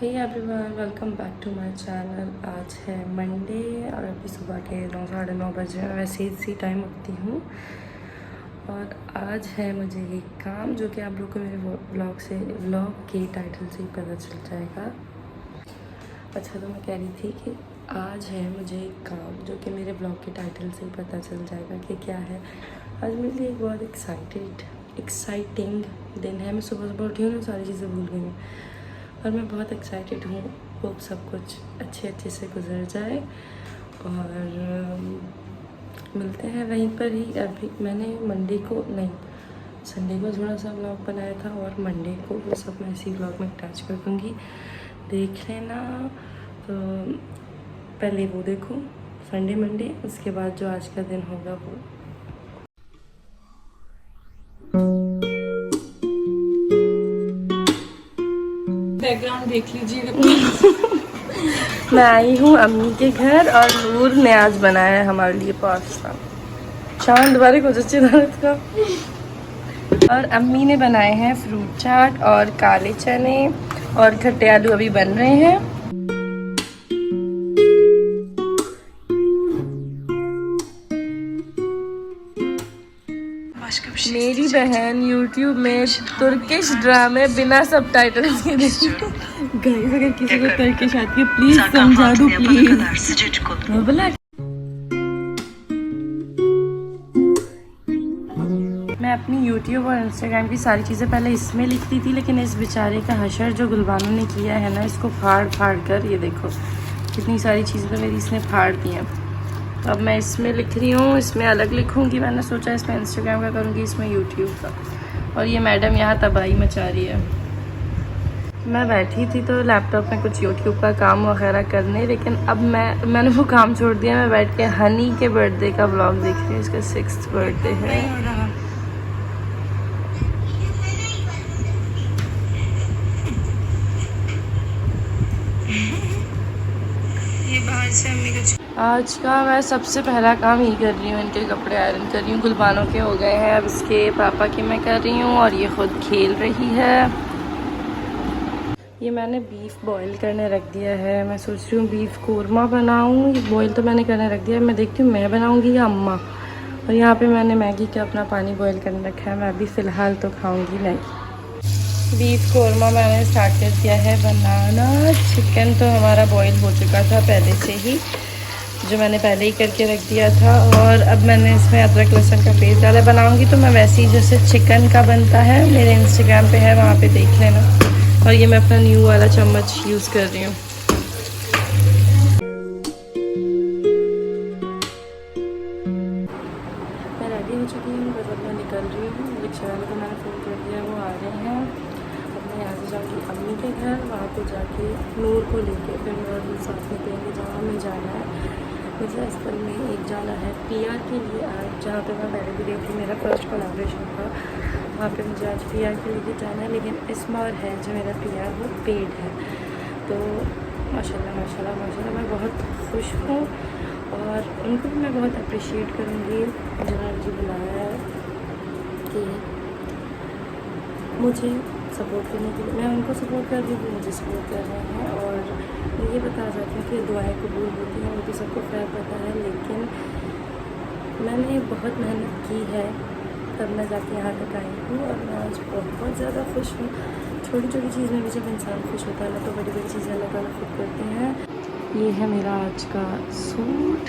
Hey everyone, welcome back to my channel. आज है Monday और अभी सुबह के 9 साढ़े 9 बजे। मैं वैसे इसी टाइम उठती हूँ और आज है मुझे ये काम जो कि आप लोग को मेरे व्लॉग के टाइटल से ही पता चल जाएगा। अच्छा, तो मैं कह रही थी कि आज है मुझे एक काम जो कि मेरे ब्लॉग के टाइटल से ही पता चल जाएगा कि क्या है। आज मेरे लिए एक बहुत एक्साइटिंग दिन है। मैं सुबह उठी हूँ, सारी चीज़ें भूल गई हूँ और मैं बहुत एक्साइटेड हूँ। होप सब कुछ अच्छे से गुजर जाए और मिलते हैं वहीं पर ही। अभी मैंने संडे को थोड़ा सा व्लॉग बनाया था और मंडे को वो सब मैं इसी व्लॉग में अटैच कर दूँगी, देख लेना। तो पहले वो देखो संडे मंडे, उसके बाद जो आज का दिन होगा वो। बैकग्राउंड देख लीजिएगा। मैं आई हूँ अम्मी के घर और नूर ने आज बनाया है हमारे लिए पास्ता। शान दोबारा कुछ अच्छी तरह का। और अम्मी ने बनाए हैं फ्रूट चाट और काले चने और खट्टे आलू अभी बन रहे हैं। मेरी बहन YouTube में तुर्किश ड्रामे बिना सबटाइटल्स के देखती है। गाइस, अगर किसी को तुर्किश आती है प्लीज समझा दो प्लीज। बोला मैं अपनी YouTube और Instagram की सारी चीज़ें पहले इसमें लिखती थी, लेकिन इस बेचारे का हशर जो गुलबानों ने किया है ना, इसको फाड़ कर ये देखो कितनी सारी चीज़ें तो मेरी इसने फाड़ दी हैं। तो अब मैं इसमें लिख रही हूँ, इसमें अलग लिखूँगी। मैंने सोचा इसमें Instagram का करूँगी, इसमें YouTube का। और ये मैडम यहाँ तबाही मचा रही है। मैं बैठी थी तो लैपटॉप में कुछ YouTube का काम वगैरह करने, लेकिन अब मैंने वो काम छोड़ दिया। मैं बैठ के हनी के बर्थडे का व्लॉग देख रही हूँ। इसका 6th बर्थडे है। आज का मैं सबसे पहला काम ही कर रही हूँ, इनके कपड़े आयरन कर रही हूँ। गुलबानों के हो गए हैं, अब इसके पापा की मैं कर रही हूँ और ये खुद खेल रही है। ये मैंने बीफ बॉईल करने रख दिया है। मैं सोच रही हूँ बीफ कोरमा बनाऊँ। ये बॉईल तो मैंने करने रख दिया है, मैं देखती हूँ मैं बनाऊँगी या अम्मा। और यहाँ पे मैंने मैगी का अपना पानी बॉईल करने रखा है। मैं अभी फ़िलहाल तो खाऊँगी मैगी। बीफ कोरमा मैंने स्टार्ट कर दिया है बनाना। चिकन तो हमारा बॉईल हो चुका था पहले से ही, जो मैंने पहले ही करके रख दिया था। और अब मैंने इसमें अदरक लहसुन का पेस्ट डाला। बनाऊंगी तो मैं वैसे ही जैसे चिकन का बनता है, मेरे इंस्टाग्राम पे है, वहाँ पे देख लेना। और ये मैं अपना न्यू वाला चम्मच यूज़ कर रही हूँ। मैं रेडी हो चुकी हूँ, बस अब मैं निकल रही हूँ। रिक्शा वाले को मैंने फ़ोन कर दिया, वो आ रहे हैं। मैं यहाँ से जाऊँगी अम्मी के घर, वहाँ पे जाके नूर को लेके फिर नूर साथ में कहेंगे जहाँ हमें जाना है। मुझे असल में एक जाना है PR के लिए आज, जहाँ पे मैं पहले भी गई थी, मेरा फर्स्ट कोलैबोरेशन था। वहाँ पे मुझे आज PR के लिए जाना है, लेकिन इसमार है जो मेरा PR वो पेड है। तो माशाल्लाह मैं बहुत खुश हूँ और उनको भी मैं बहुत अप्रिशिएट करूँगी जिन्होंने मुझे बुलाया है कि मुझे सपोर्ट करने के लिए। मैं उनको सपोर्ट कर रही हूँ, मुझे सपोर्ट कर रहे हैं। और मैं ये बताना चाहती हूँ कि दुआएं कबूल होती हैं, वो तो सबको खैर पता है। लेकिन मैंने बहुत मेहनत की है, तब मैं जाके यहाँ तक आई हूँ और मैं आज बहुत ज़्यादा खुश हूँ। छोटी छोटी चीज़ में भी जब इंसान खुश होता है ना, तो बड़ी बड़ी चीज़ें अल्लाह ताला खुद करते हैं। ये है मेरा आज का सूट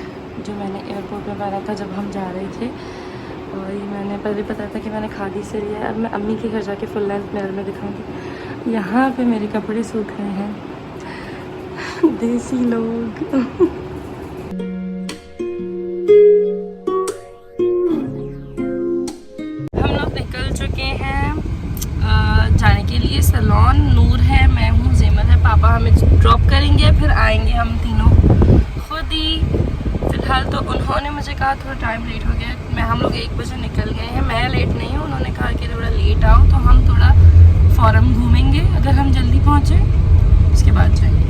जो मैंने एयरपोर्ट में पहना था जब हम जा रहे थे। और ये मैंने पहले पता था कि मैंने खादी से लिया है। अब मैं अम्मी के घर जाके फुल लेंथ मिरर में दिखाऊंगी। यहाँ पे मेरे कपड़े सूख रहे हैं। देसी लोग। हम लोग निकल चुके हैं जाने के लिए सैलून। नूर है, मैं हूँ, ज़ेमल है। पापा हमें ड्रॉप करेंगे, फिर आएंगे हम तीनों खुद ही। फिलहाल तो उन्होंने मुझे कहा थोड़ा टाइम लेट हो गया, हम लोग 1 बजे निकल गए हैं। मैं लेट नहीं हूँ, उन्होंने कहा कि थोड़ा लेट आओ, तो हम थोड़ा फॉरम घूमेंगे। अगर हम जल्दी पहुँचे उसके बाद जाएंगे।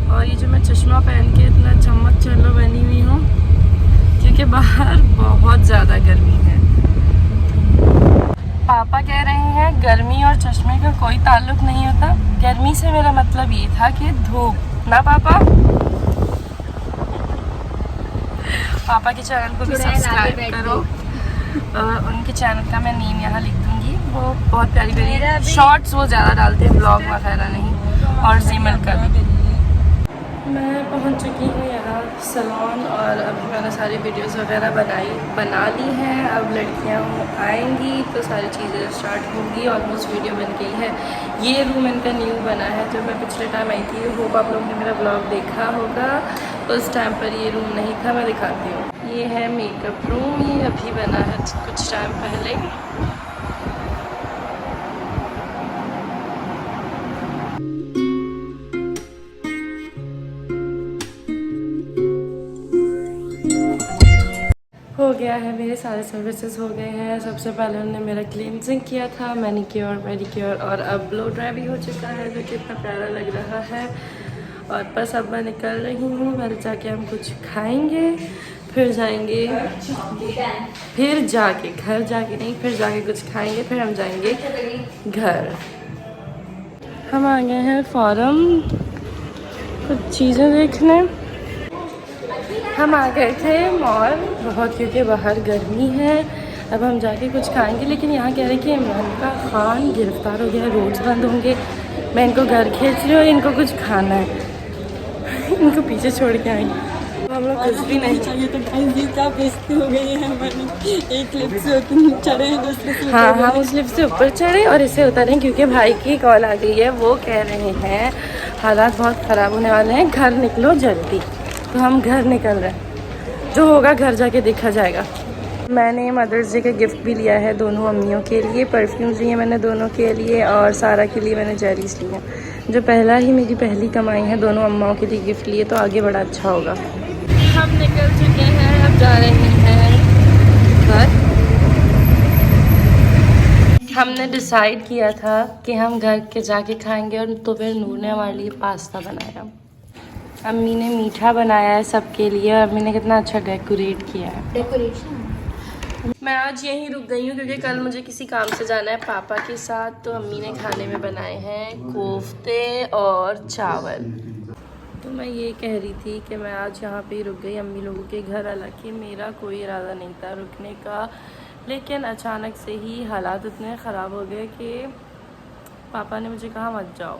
और ये जो मैं चश्मा पहन के इतना चमक चलो बनी हुई हूँ, क्योंकि बाहर बहुत ज़्यादा गर्मी है। पापा कह रहे हैं गर्मी और चश्मे का कोई ताल्लुक नहीं होता। गर्मी से मेरा मतलब ये था कि धूप ना। पापा के चैनल को भी सब्सक्राइब करो। उनके चैनल का मैं नेम यहाँ लिख दूँगी। वो बहुत प्यारी प्यारी शॉर्ट्स वो ज़्यादा डालते हैं, ब्लॉग वगैरह नहीं। और जीमेल का भी। मैं पहुँच चुकी हूँ यहाँ सैलून और अभी मैंने सारी वीडियोस वगैरह बना ली हैं। अब लड़कियाँ आएंगी तो सारी चीज़ें स्टार्ट होंगी। ऑलमोस्ट वीडियो बन गई है। ये रूम इनका न्यू बना है। जब मैं पिछले टाइम आई थी, होप आप लोगों ने मेरा ब्लॉग देखा होगा। उस टाइम पर ये रूम नहीं था, मैं दिखाती हूँ। ये है मेकअप रूम, ये अभी बना है कुछ टाइम पहले। हो गया है, मेरे सारे सर्विसेज हो गए हैं। सबसे पहले उन्होंने मेरा क्लींजिंग किया था, मैनिक्योर पेडिक्योर, और अब ब्लो ड्राई भी हो चुका है जो कि इतना प्यारा लग रहा है। और बस अब मैं निकल रही हूँ। पहले जाके हम कुछ खाएंगे, फिर जाएंगे, फिर जाके घर जाके नहीं, फिर जाके कुछ खाएंगे, फिर हम जाएंगे घर। हम आ गए हैं फॉरम कुछ चीज़ें देखने। हम आ गए थे मॉल बहुत, क्योंकि बाहर गर्मी है। अब हम जाके कुछ खाएंगे, लेकिन यहाँ कह रहे हैं कि इमरान खान गिरफ्तार हो गया है, रोड्स बंद होंगे। मैं इनको घर खींच रही हूँ, इनको कुछ खाना है। इनको पीछे छोड़ के आएंगे। हम लोग कुछ भी नहीं चाहिए तो क्या बेइज्जती हो गई है हमारी। एक लिफ्ट से चढ़े हैं, दूसरे से हाँ, हम उस लिफ्ट से ऊपर चढ़े और इसे उतरे क्योंकि भाई की कॉल आ गई है। वो कह रहे हैं हालात बहुत ख़राब होने वाले हैं, घर निकलो जल्दी। तो हम घर निकल रहे हैं, जो होगा घर जाके देखा जाएगा। मैंने मदर्स डे का गिफ्ट भी लिया है दोनों अम्मियों के लिए। परफ्यूम्स लिए मैंने दोनों के लिए, और सारा के लिए मैंने जेलीस लिए हैं। जो पहला ही मेरी पहली कमाई है, दोनों अम्माओं के लिए गिफ्ट लिए, तो आगे बड़ा अच्छा होगा। हम निकल चुके हैं, अब जा रहे हैं घर। हमने डिसाइड किया था कि हम घर के जाके खाएंगे, और तो फिर नूर ने हमारे लिए पास्ता बनाया। अम्मी ने मीठा बनाया है सबके लिए। अम्मी ने कितना अच्छा डेकोरेट किया है। डेकोरेशन। मैं आज यहीं रुक गई हूँ क्योंकि कल मुझे किसी काम से जाना है पापा के साथ। तो अम्मी ने खाने में बनाए हैं कोफ्ते और चावल। तो मैं ये कह रही थी कि मैं आज यहाँ पे ही रुक गई अम्मी लोगों के घर। हालांकि मेरा कोई इरादा नहीं था रुकने का, लेकिन अचानक से ही हालात इतने ख़राब हो गए कि पापा ने मुझे कहा मत जाओ।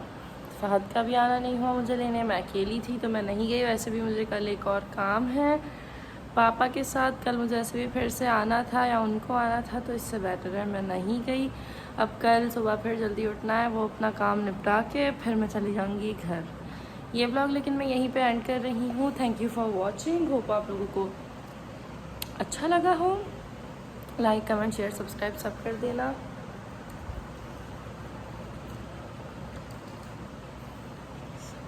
फहद का भी आना नहीं हुआ मुझे लेने, मैं अकेली थी तो मैं नहीं गई। वैसे भी मुझे कल एक और काम है पापा के साथ। कल मुझे ऐसे भी फिर से आना था या उनको आना था, तो इससे बेटर है मैं नहीं गई। अब कल सुबह फिर जल्दी उठना है, वो अपना काम निपटा के फिर मैं चली जाऊँगी घर। ये व्लॉग लेकिन मैं यहीं पे एंड कर रही हूँ। Thank you for watching. Hope आप लोगों को अच्छा लगा हो। लाइक कमेंट शेयर सब्सक्राइब सब कर देना।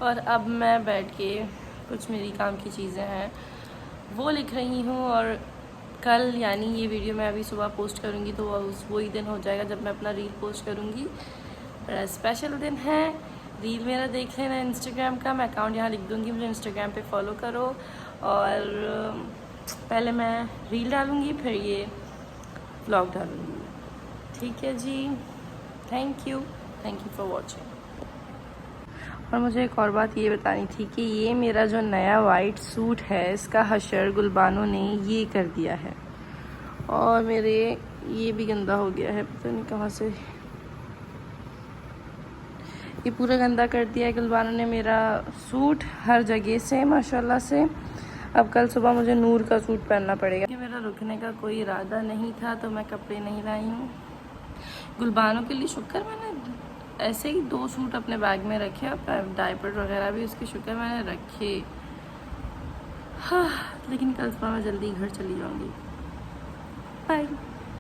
और अब मैं बैठ के कुछ मेरी काम की चीज़ें हैं वो लिख रही हूँ। और कल यानी ये वीडियो मैं अभी सुबह पोस्ट करूँगी तो वही दिन हो जाएगा जब मैं अपना रील पोस्ट करूँगी। बड़ा स्पेशल दिन है। रील मेरा देख लेना इंस्टाग्राम का, मैं अकाउंट यहाँ लिख दूँगी, मुझे इंस्टाग्राम पे फॉलो करो। और पहले मैं रील डालूँगी, फिर ये व्लॉग डालूँगी। ठीक है जी, थैंक यू फॉर वॉचिंग। और मुझे एक और बात ये बतानी थी कि ये मेरा जो नया वाइट सूट है, इसका हशर गुलबानो ने ये कर दिया है। और मेरे ये भी गंदा हो गया है, पता नहीं कहाँ से ये पूरा गंदा कर दिया है गुलबानो ने मेरा सूट हर जगह से माशाल्लाह से। अब कल सुबह मुझे नूर का सूट पहनना पड़ेगा। कि मेरा रुकने का कोई इरादा नहीं था तो मैं कपड़े नहीं लाई हूँ गुलबानो के लिए। शुक्र मैंने ऐसे ही 2 सूट अपने बैग में रखे, और डायपर वगैरह भी उसके शुक्र मैंने रखे। हाँ, लेकिन कल सुबह मैं जल्दी घर चली जाऊँगी। बाय।